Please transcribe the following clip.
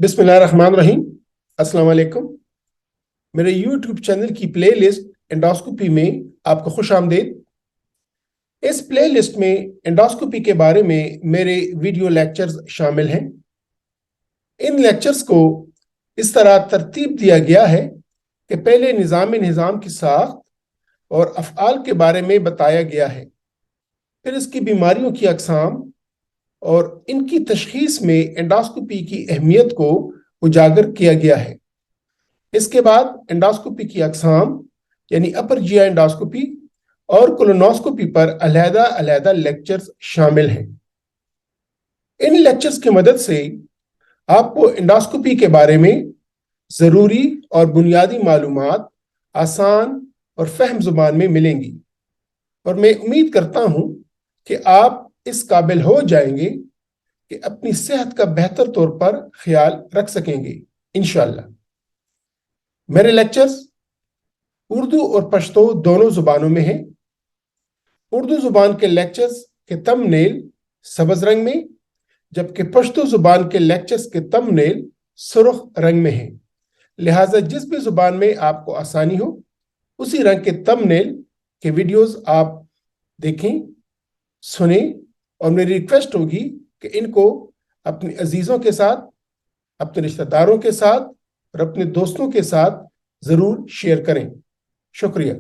बिस्मिल्लाहिर्रहमानिर्रहीम। अस्सलाम वालेकुम। मेरे यूट्यूब चैनल की प्ले लिस्ट एंडोस्कोपी में आपको खुश आमदीद। इस प्ले लिस्ट में एंडोस्कोपी के बारे में मेरे वीडियो लेक्चर्स शामिल हैं। इन लेक्चर्स को इस तरह तरतीब दिया गया है कि पहले निज़ाम की साख्त और अफ़आल के बारे में बताया गया है, फिर इसकी बीमारियों की अक़साम और इनकी तशख़ीस में एंडोस्कोपी की अहमियत को उजागर किया गया है। इसके बाद एंडोस्कोपी की अक़साम यानी अपर जिया एंडोस्कोपी और कोलोनोस्कोपी पर अलहदा लेक्चर्स शामिल हैं। इन लेक्चर्स की मदद से आपको एंडोस्कोपी के बारे में ज़रूरी और बुनियादी मालूमात आसान और फहम ज़ुबान में मिलेंगी और मैं उम्मीद करता हूँ कि आप इस काबिल हो जाएंगे कि अपनी सेहत का बेहतर तौर पर ख्याल रख सकेंगे इंशाअल्लाह। मेरे लेक्चर्स उर्दू और पश्तो दोनों ज़ुबानों में हैं। उर्दू ज़ुबान के लेक्चर्स के थंबनेल सब्ज़ रंग में, जबकि पश्तो ज़ुबान के लेक्चर्स के थंबनेल सुर्ख रंग में हैं। लिहाजा जिस भी ज़ुबान में आपको आसानी हो उसी रंग के थंबनेल के वीडियोस आप देखें, सुनें और मेरी रिक्वेस्ट होगी कि इनको अपने अजीज़ों के साथ, अपने रिश्तेदारों के साथ और अपने दोस्तों के साथ ज़रूर शेयर करें। शुक्रिया।